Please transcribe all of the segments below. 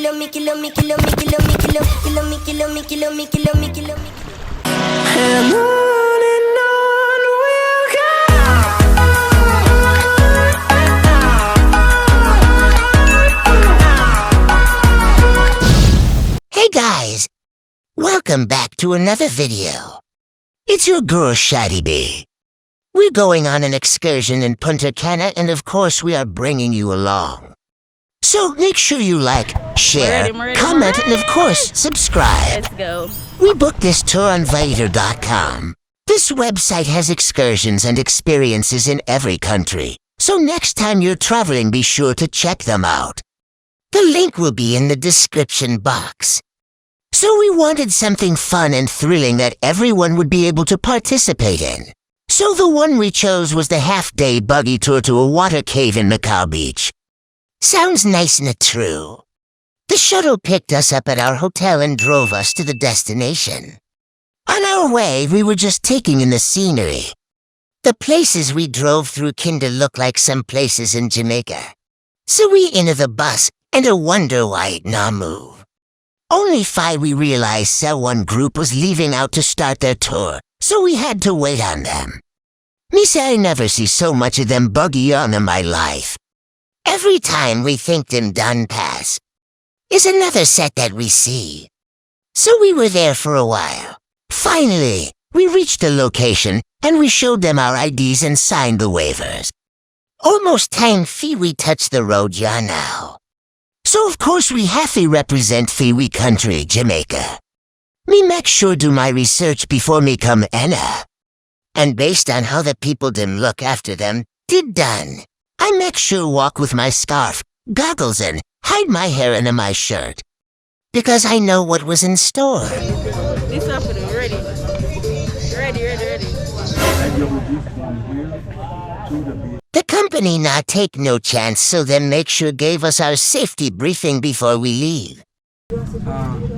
And on we'll go. Hey guys, welcome back to another video. It's your girl Shaddie. We're going on an excursion in Punta Cana, and of course we are bringing you along. So make sure you like, share, comment, and of course subscribe. Let's go. We booked this tour on Viator.com. This website has excursions and experiences in every country, so next time you're traveling be sure to check them out. The link will be in the description box. So we wanted something fun and thrilling that everyone would be able to participate in. So the one we chose was the half-day buggy tour to a water cave in Macao Beach. Sounds nice and true. The shuttle picked us up at our hotel and drove us to the destination. On our way, we were just taking in the scenery. The places we drove through kinda look like some places in Jamaica. So we entered the bus, and I wonder why it not move. Only 5 we realized one group was leaving out to start their tour, so we had to wait on them. Me say I never see so much of them buggy on in my life. Every time we think them done pass, is another set that we see. So we were there for a while. Finally, we reached the location, and we showed them our IDs and signed the waivers. Almost time we touched the road now. So of course we have to represent we country, Jamaica. Me make sure do my research before me come Anna. And based on how the people them look after them, did done. I make sure walk with my scarf, goggles and hide my hair under my shirt. Because I know what was in store. This up for them, ready. The company not take no chance, so then make sure gave us our safety briefing before we leave.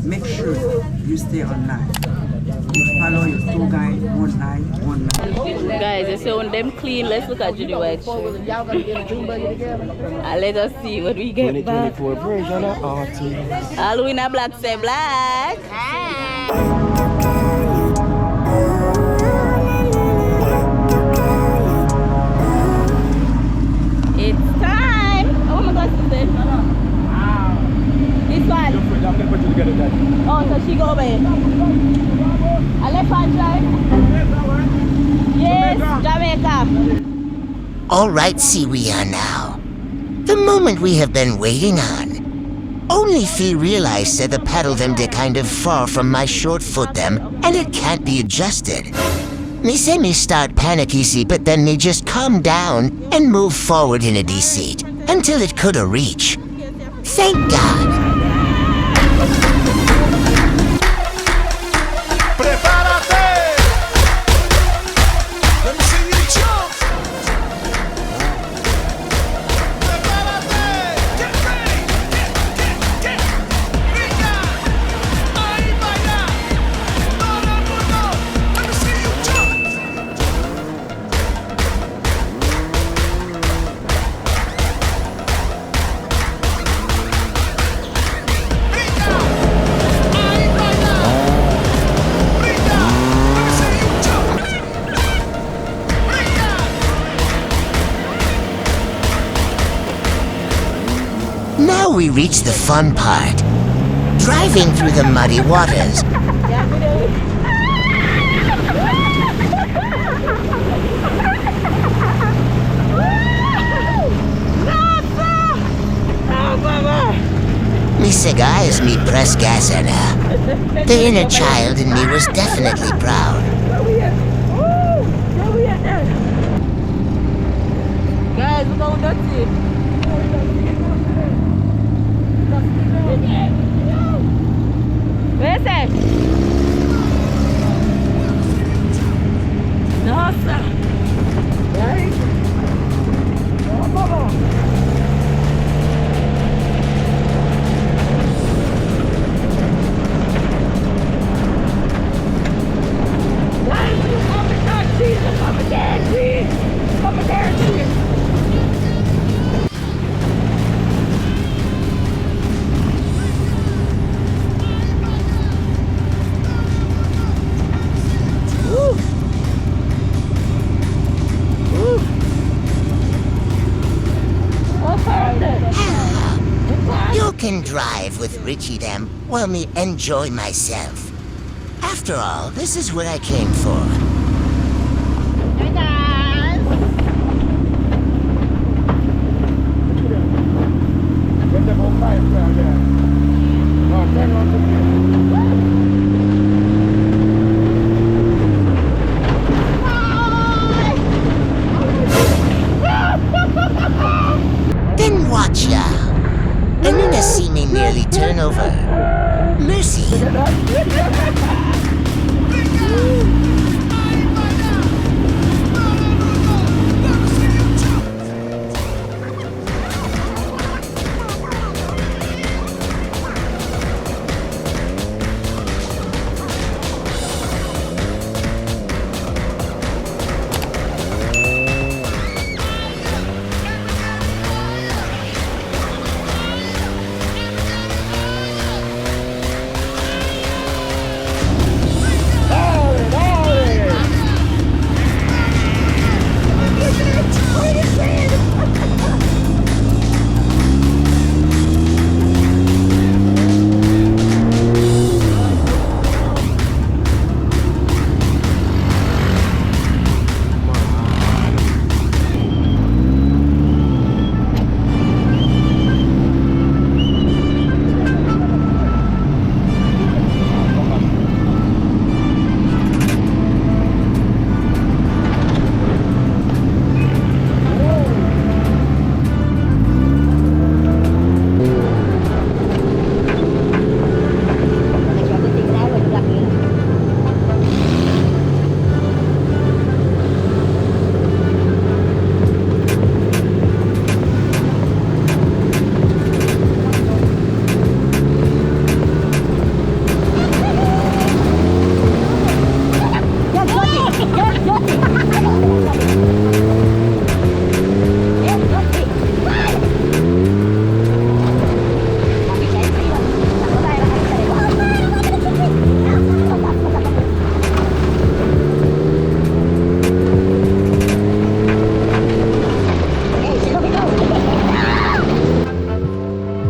Make sure you stay online. You follow your tour guide one night. Guys, you see when them clean, let's look at Judy White. Let us see what we get back. All we in a black say black. It's time. Oh my God, sister. This one. Oh, so she go away. A left hand drive. Yes, Jamaica. All right, see we are now. The moment we have been waiting on. Only Fee realized that the paddle them de kind of far from my short foot them, and it can't be adjusted. Me say me start panicky see, but then me just calm down and move forward in a seat until it coulda reach. Thank God. Now we reach the fun part. Driving through the muddy waters. Me say guys, me press gas and the inner child in me was definitely proud. Guys, look how dirty. Where's that? Nossa! Right? can drive with Richie them while me enjoy myself. After all, this is what I came for. Hey guys! Get them on fire down there. Oh, turn on the Then watch ya. And then I see me nearly turn over. Mercy.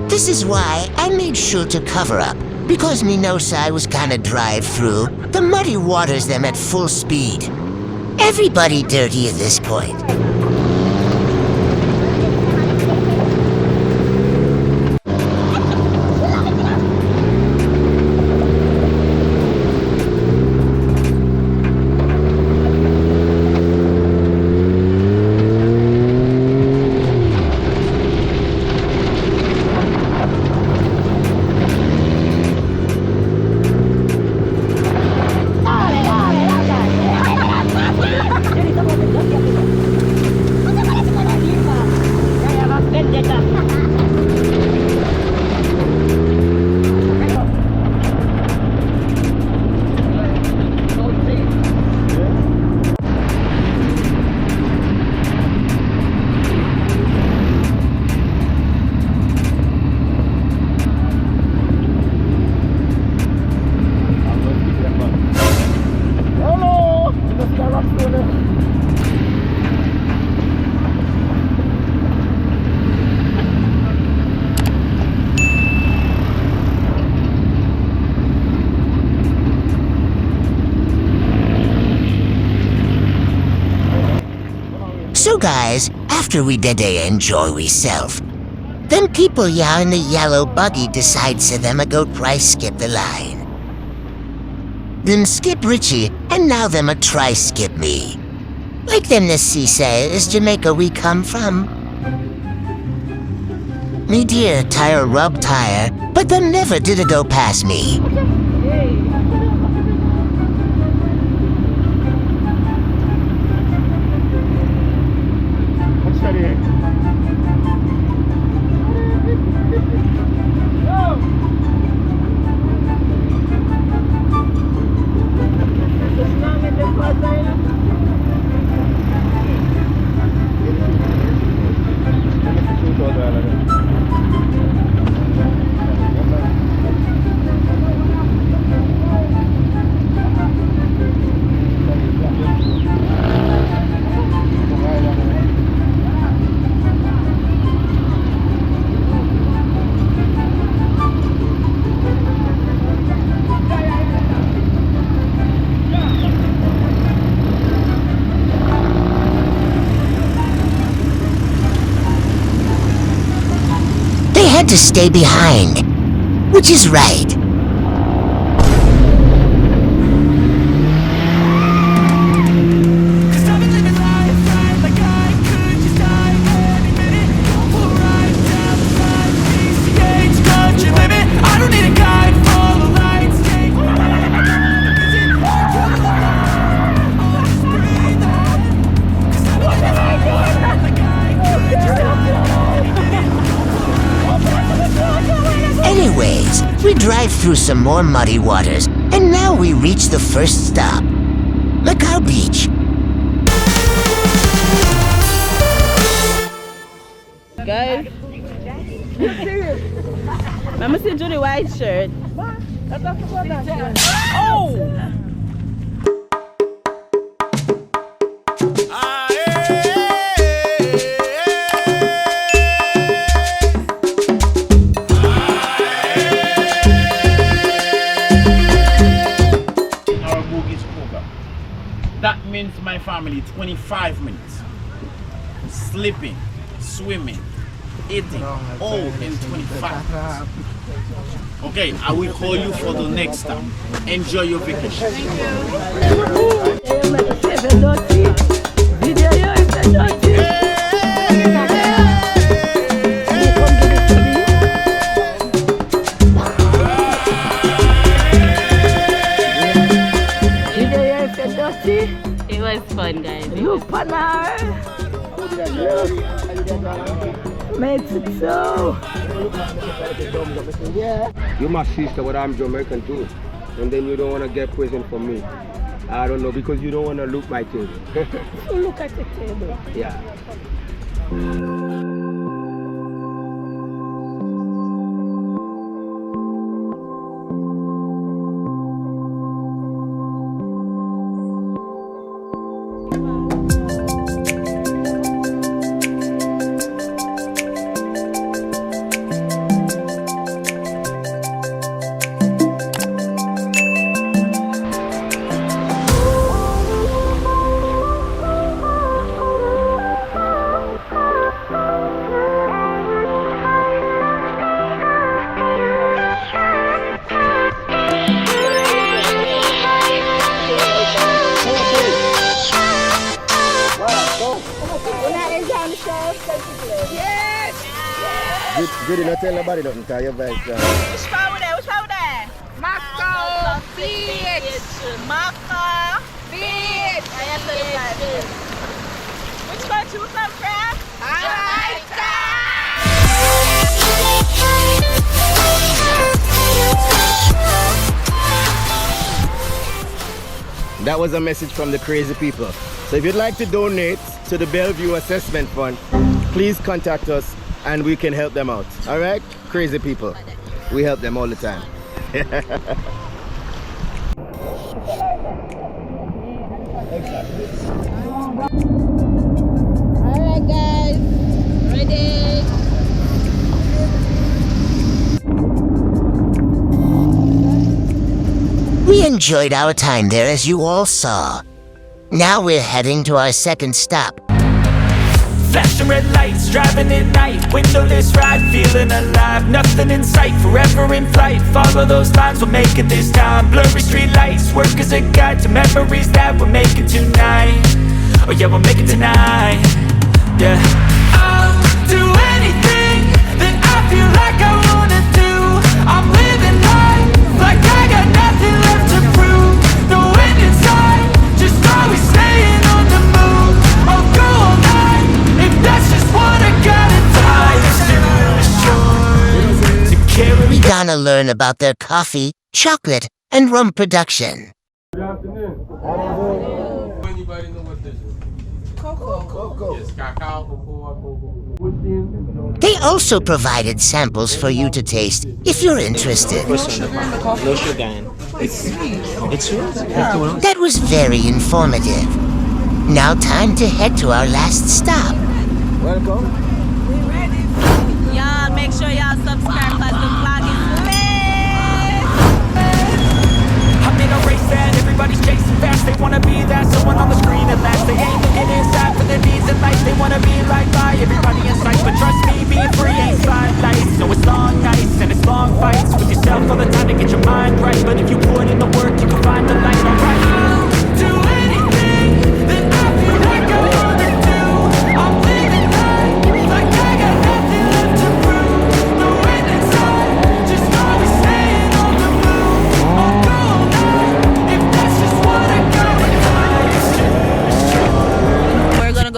This is why I made sure to cover up, because me knows I was kinda drive through. The muddy waters them at full speed. Everybody dirty at this point. So guys, after we did enjoy weself, them people ya in the yellow buggy decide so them a go try skip the line. Them skip Richie, and now them a try skip me. Like them the sea say, is Jamaica we come from. Me dear tire rub tire, but them never did a go past me. had to stay behind, which is right. Anyways, we drive through some more muddy waters, and now we reach the first stop, Macao Beach. Guys, let me see Judy white shirt. Oh! That means my family 25 minutes. Sleeping, swimming, eating, all in 25 minutes. Okay, I will call you for the next stop. Enjoy your vacation. It was fun, guys. Look, partner. Made it so. You my sister, but I'm Jamaican too. And then you don't want to get present from me. I don't know, because you don't want to look my thing. So look at the table. Yeah. Judy, not tell nobody nothing, tell your vibes. Which part with that? Which part with that? Macao Beach. Macao Beach. Which part you come from? That was a message from the crazy people. So if you'd like to donate to the Bellevue Assessment Fund, please contact us and we can help them out. All right? Crazy people. We help them all the time. Alright guys, ready? We enjoyed our time there, as you all saw. Now we're heading to our second stop. Flashing red lights, driving at night, windowless ride, feeling alive. Nothing in sight, forever in flight. Follow those lines, we'll make it this time. Blurry street lights, work as a guide to memories that we're making tonight. Oh yeah, we'll make it tonight. Yeah, I'll do anything that I feel like I wanna do. I'm living life like I got nothing left to prove. No end in sight, just always staying on the move. I'll go all night if that's just what I gotta do. To carry. We gonna learn about their coffee, chocolate, and rum production. Good afternoon. Anybody know what this is? Cocoa. Yes, cacao, cocoa. They also provided samples for you to taste if you're interested. No sugar. It's sweet. That was very informative. Now time to head to our last stop. Welcome. Y'all make sure y'all subscribe because the vlog is lit. I'm in a race that everybody's chasing fast. They wanna be that someone on the screen at last. They ain't looking inside for their needs in life. They wanna be liked by everybody in sight. But trust me, being free ain't spotlights. No, it's long.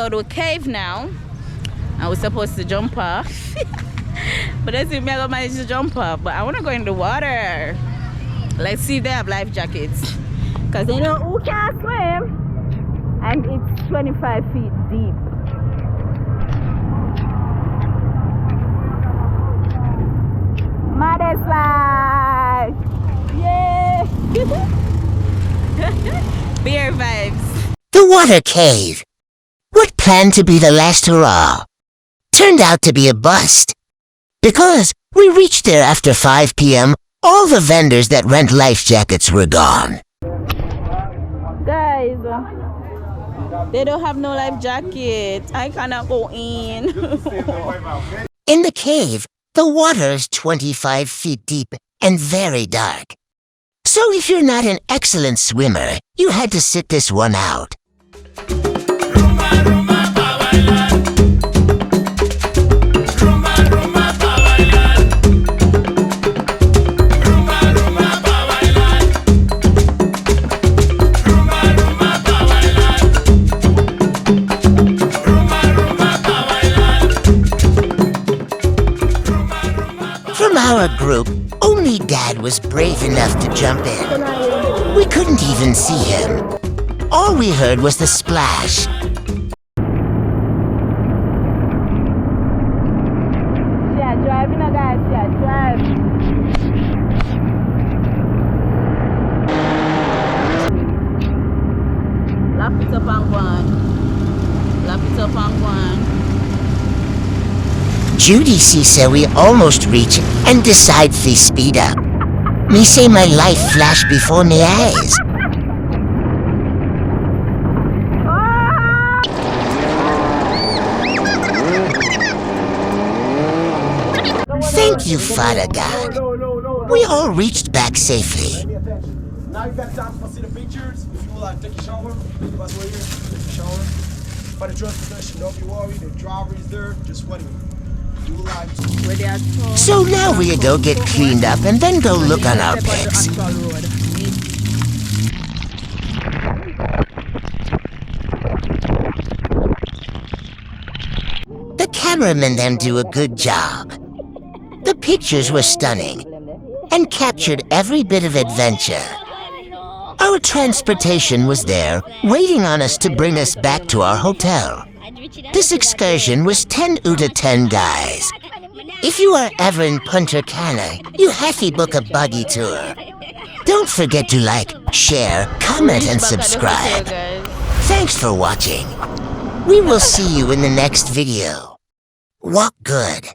go to a cave now. And we're supposed to jump off. But let's see if I don't manage to jump off. But I want to go in the water. Let's see if they have life jackets. Because they know who can't swim. And it's 25 feet deep. Modest life! Yay! Beer vibes. The water cave. What planned to be the last hurrah turned out to be a bust. Because we reached there after 5 p.m., all the vendors that rent life jackets were gone. Guys, they don't have no life jacket. I cannot go in. In the cave, the water is 25 feet deep and very dark. So if you're not an excellent swimmer, you had to sit this one out. From our group, only Dad was brave enough to jump in. We couldn't even see him. All we heard was the splash. Yeah, driving, guys. Yeah, drive. Lap it up and one. Lap it up and one. Judy said we almost reach and decide to speed up. Me say my life flashed before me eyes. Thank you, Father God. We all reached back safely. Now you got time to see the pictures. If you would like to take a shower, that's where you're take a shower. For the transportation, don't be worried. The driver is there, just waiting. So now we go get cleaned up and then go look on our pics. The cameramen then do a good job. The pictures were stunning and captured every bit of adventure. Our transportation was there, waiting on us to bring us back to our hotel. This excursion was 10 out of 10 guys. If you are ever in Punta Cana, you have to book a buggy tour. Don't forget to like, share, comment, and subscribe. Thanks for watching. We will see you in the next video. Walk good.